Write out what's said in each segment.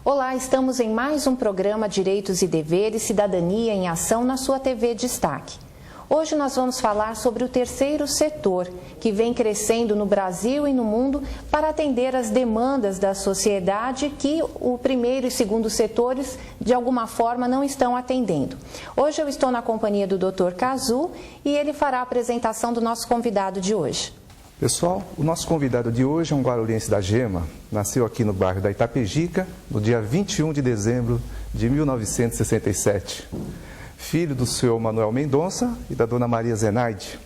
Olá, estamos em mais um programa Direitos e Deveres, Cidadania em Ação na sua TV Destaque. Hoje nós vamos falar sobre o terceiro setor, que vem crescendo no Brasil e no mundo para atender às demandas da sociedade que o primeiro e segundo setores, de alguma forma, não estão atendendo. Hoje eu estou na companhia do Dr. Cazu e ele fará a apresentação do nosso convidado de hoje. Pessoal, o nosso convidado de hoje é um guarulhense da Gema, nasceu aqui no bairro da Itapejica, no dia 21 de dezembro de 1967. Filho do senhor Manuel Mendonça e da dona Maria Zenaide.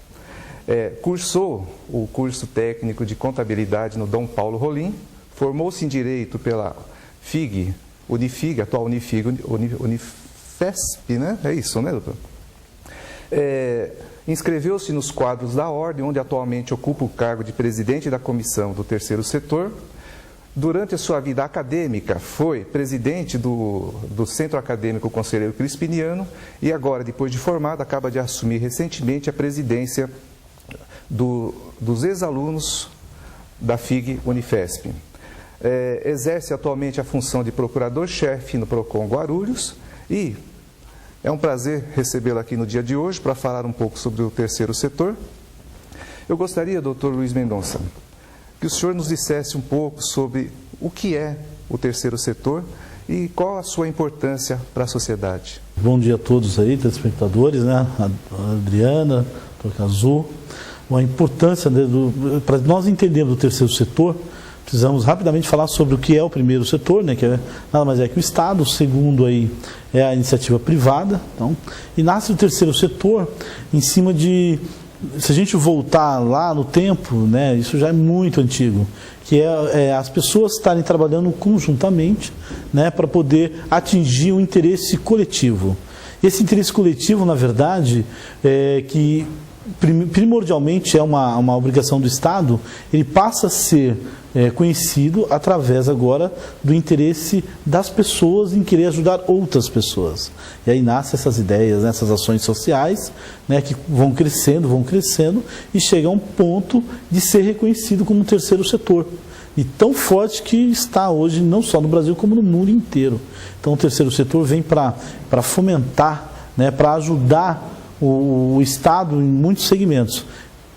Cursou o curso técnico de contabilidade no Dom Paulo Rolim, formou-se em Direito pela Unifig, atual Unifesp, né? É isso, né, doutor? Inscreveu-se nos quadros da Ordem, onde atualmente ocupa o cargo de presidente da comissão do terceiro setor. Durante a sua vida acadêmica, foi presidente do Centro Acadêmico Conselheiro Crispiniano e agora, depois de formado, acaba de assumir recentemente a presidência dos ex-alunos da FIG Unifesp. Exerce atualmente a função de procurador-chefe no PROCON Guarulhos e é um prazer recebê-lo aqui no dia de hoje para falar um pouco sobre o terceiro setor. Eu gostaria, doutor Luiz Mendonça, que o senhor nos dissesse um pouco sobre o que é o terceiro setor e qual a sua importância para a sociedade. Bom dia a todos aí, telespectadores, né? A Adriana, o Dr. Cazu. A importância, né, para nós entendermos o terceiro setor, precisamos rapidamente falar sobre o que é o primeiro setor, né, que nada mais é que o Estado, o segundo aí é a iniciativa privada, então, e nasce o terceiro setor em cima de, se a gente voltar lá no tempo, né, isso já é muito antigo, que é as pessoas estarem trabalhando conjuntamente, né, para poder atingir um interesse coletivo. Esse interesse coletivo, na verdade, que primordialmente é uma obrigação do Estado, ele passa a ser conhecido através agora do interesse das pessoas em querer ajudar outras pessoas. E aí nascem essas ideias, né, essas ações sociais, né, que vão crescendo e chega a um ponto de ser reconhecido como um terceiro setor. E tão forte que está hoje, não só no Brasil, como no mundo inteiro. Então o terceiro setor vem para fomentar, né, para ajudar o Estado em muitos segmentos.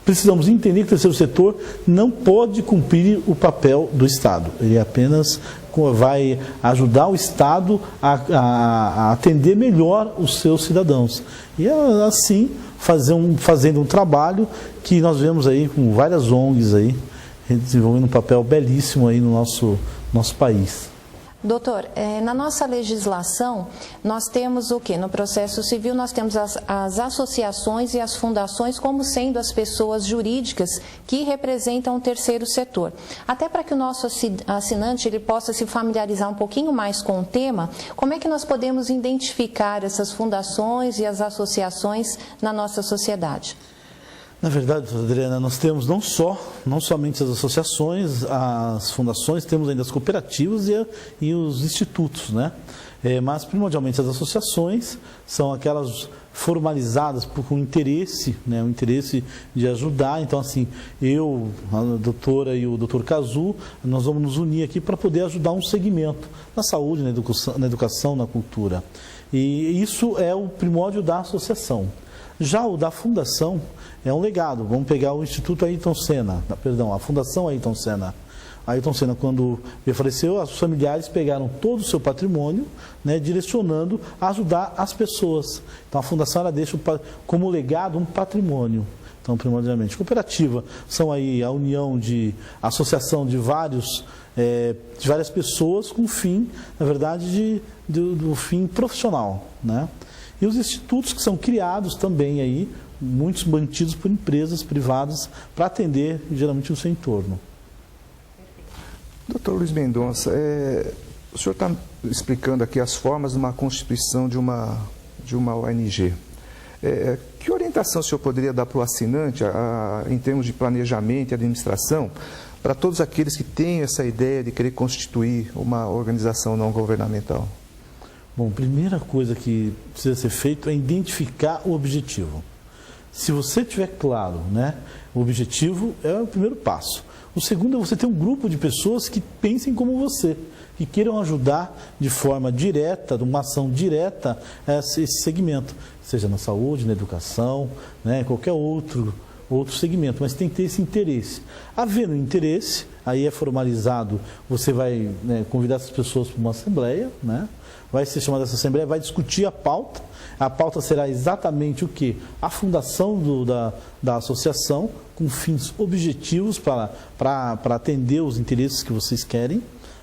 Precisamos entender que o terceiro setor não pode cumprir o papel do Estado. Ele apenas vai ajudar o Estado a atender melhor os seus cidadãos. E assim, fazendo um trabalho que nós vemos aí com várias ONGs aí, desenvolvendo um papel belíssimo aí no nosso país. Doutor, na nossa legislação, nós temos o quê? No processo civil, nós temos as associações e as fundações como sendo as pessoas jurídicas que representam o terceiro setor. Até para que o nosso assinante ele possa se familiarizar um pouquinho mais com o tema, como é que nós podemos identificar essas fundações e as associações na nossa sociedade? Na verdade, Adriana, nós temos não somente as associações, as fundações, temos ainda as cooperativas e os institutos, né? Mas primordialmente as associações são aquelas formalizadas com interesse, né? O interesse de ajudar. Então, assim, eu, a doutora e o doutor Cazu, nós vamos nos unir aqui para poder ajudar um segmento na saúde, na educação, na cultura. E isso é o primórdio da associação. Já o da fundação é um legado. Vamos pegar o Instituto Ayrton Senna, a Fundação Ayrton Senna. Ayrton Senna, quando ele faleceu, os familiares pegaram todo o seu patrimônio, né, direcionando a ajudar as pessoas. Então a fundação ela deixa como legado um patrimônio. Então, primordialmente, cooperativa são aí a união de associação de várias pessoas com fim, na verdade, do fim profissional, né? E os institutos que são criados também aí, muitos mantidos por empresas privadas para atender geralmente o seu entorno. Doutor Luiz Mendonça, o senhor está explicando aqui as formas de uma constituição de uma ONG. Que orientação o senhor poderia dar para o assinante em termos de planejamento e administração para todos aqueles que têm essa ideia de querer constituir uma organização não governamental? Bom, primeira coisa que precisa ser feito é identificar o objetivo. Se você tiver claro, né, o objetivo é o primeiro passo. O segundo é você ter um grupo de pessoas que pensem como você, que queiram ajudar de forma direta, de uma ação direta, esse segmento, seja na saúde, na educação, né, qualquer outro segmento, mas tem que ter esse interesse. Havendo interesse, aí é formalizado, você vai, né, convidar essas pessoas para uma assembleia, né, vai ser chamada essa assembleia, vai discutir a pauta será exatamente o quê? A fundação da associação, com fins objetivos para atender os interesses que vocês querem,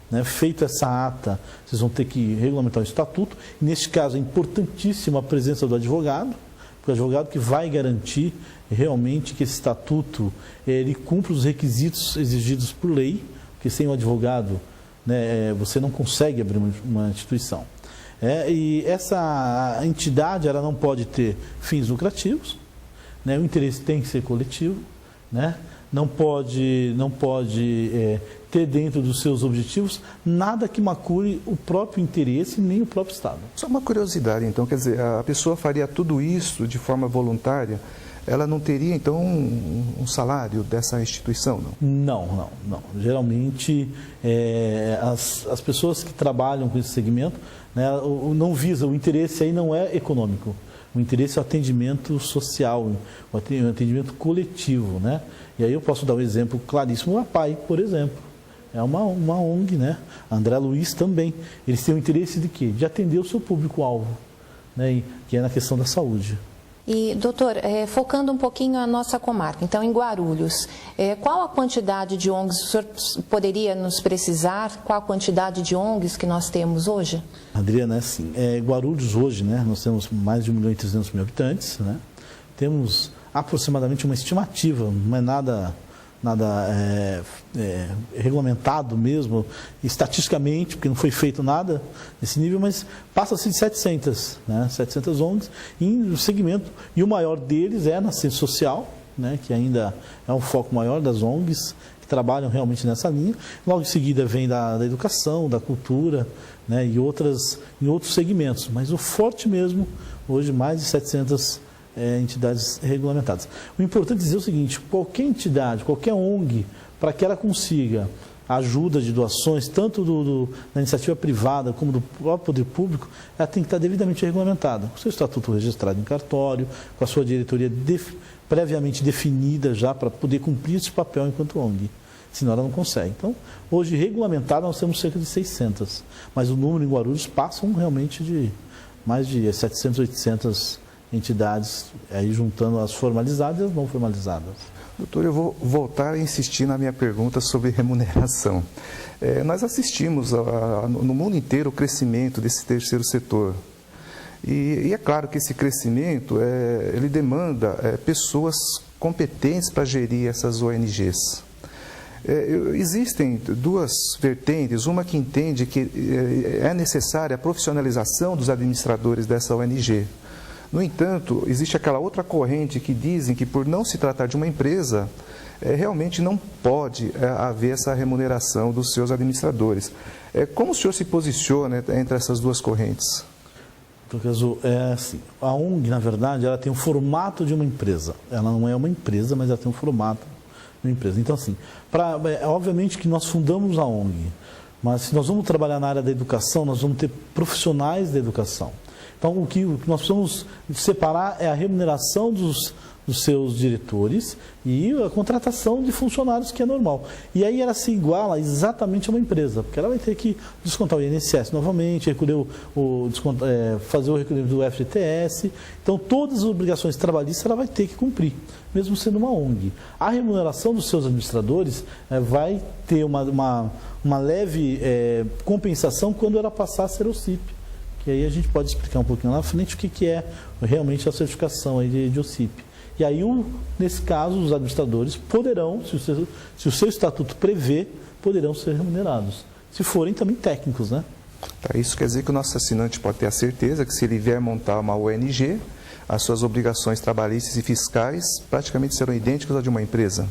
né? Feito essa ata, vocês vão ter que regulamentar o estatuto, e neste caso é importantíssima a presença do advogado, porque é o advogado que vai garantir realmente que esse estatuto ele cumpra os requisitos exigidos por lei, porque sem o advogado, né, você não consegue abrir uma instituição. E essa entidade ela não pode ter fins lucrativos, né, o interesse tem que ser coletivo, né, não pode ter dentro dos seus objetivos nada que macule o próprio interesse nem o próprio Estado. Só uma curiosidade, então, quer dizer, a pessoa faria tudo isso de forma voluntária, ela não teria, então, um salário dessa instituição, não? Não. Geralmente, as pessoas que trabalham com esse segmento, né, não visam, o interesse aí não é econômico, o interesse é o atendimento social, o atendimento coletivo, né? E aí eu posso dar um exemplo claríssimo, o APAI, por exemplo. É uma ONG, né? André Luiz também. Eles têm o interesse de quê? De atender o seu público-alvo, né? Que é na questão da saúde. E, doutor, focando um pouquinho a nossa comarca, então em Guarulhos, qual a quantidade de ONGs o senhor poderia nos precisar? Qual a quantidade de ONGs que nós temos hoje? Adriana, assim, Guarulhos hoje, né, nós temos mais de 1.300.000 habitantes, né? Temos aproximadamente uma estimativa, não é nada regulamentado mesmo, estatisticamente, porque não foi feito nada nesse nível, mas passa-se de 700, né? 700 ONGs em segmento, e o maior deles é na assistência social, né? Que ainda é um foco maior das ONGs, que trabalham realmente nessa linha. Logo em seguida vem da educação, da cultura, né? E em outros segmentos, mas o forte mesmo, hoje mais de 700 entidades regulamentadas. O importante é dizer o seguinte: qualquer entidade, qualquer ONG, para que ela consiga ajuda de doações, tanto da iniciativa privada como do próprio poder público, ela tem que estar devidamente regulamentada, com o seu estatuto registrado em cartório, com a sua diretoria previamente definida já para poder cumprir esse papel enquanto ONG. Senão ela não consegue. Então, hoje, regulamentada, nós temos cerca de 600, mas o número em Guarulhos passam realmente de mais de 700, 800 entidades, aí juntando as formalizadas e as não formalizadas. Doutor, eu vou voltar a insistir na minha pergunta sobre remuneração. Nós assistimos no mundo inteiro o crescimento desse terceiro setor. E é claro que esse crescimento ele demanda pessoas competentes para gerir essas ONGs. Existem duas vertentes, uma que entende que é necessária a profissionalização dos administradores dessa ONG. No entanto, existe aquela outra corrente que dizem que, por não se tratar de uma empresa, realmente não pode haver essa remuneração dos seus administradores. Como o senhor se posiciona entre essas duas correntes? Porque assim, a ONG, na verdade, ela tem o formato de uma empresa. Ela não é uma empresa, mas ela tem um formato de uma empresa. Então, assim, obviamente que nós fundamos a ONG, mas se nós vamos trabalhar na área da educação, nós vamos ter profissionais da educação. Então, o que nós precisamos separar é a remuneração dos seus diretores e a contratação de funcionários, que é normal. E aí ela se iguala exatamente a uma empresa, porque ela vai ter que descontar o INSS novamente, fazer o recolhimento do FGTS. Então, todas as obrigações trabalhistas ela vai ter que cumprir, mesmo sendo uma ONG. A remuneração dos seus administradores vai ter uma leve compensação quando ela passar a ser o CIP. Que aí a gente pode explicar um pouquinho lá na frente o que é realmente a certificação aí de OCIP. E aí, nesse caso, os administradores poderão, se o seu estatuto prevê, poderão ser remunerados. Se forem também técnicos, né? Isso quer dizer que o nosso assinante pode ter a certeza que, se ele vier montar uma ONG, as suas obrigações trabalhistas e fiscais praticamente serão idênticas às de uma empresa?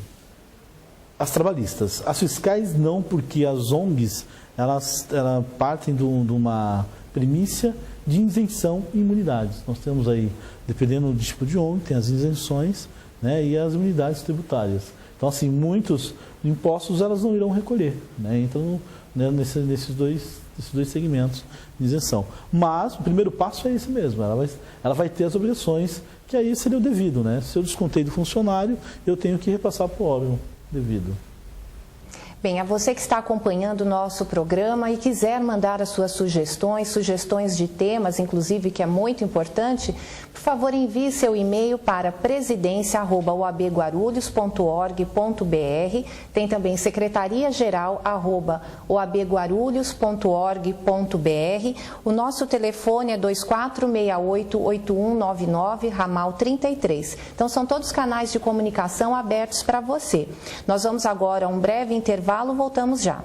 As trabalhistas. As fiscais não, porque as ONGs, elas partem de uma primícia de isenção e imunidades. Nós temos aí, dependendo do tipo de ONG, tem as isenções, né, e as imunidades tributárias. Então, assim, muitos impostos elas não irão recolher, né? Então, né, nesses dois segmentos de isenção. Mas o primeiro passo é esse mesmo, ela vai ter as obrigações, que aí seria o devido, né? Se eu descontei do funcionário, eu tenho que repassar para o órgão devido. Bem, a você que está acompanhando o nosso programa e quiser mandar as suas sugestões de temas, inclusive, que é muito importante, por favor, envie seu e-mail para presidencia@oabguarulhos.org.br. Tem também secretariageral@oabguarulhos.org.br. O nosso telefone é 2468-8199, ramal 33. Então, são todos canais de comunicação abertos para você. Nós vamos agora a um breve intervalo. Voltamos já.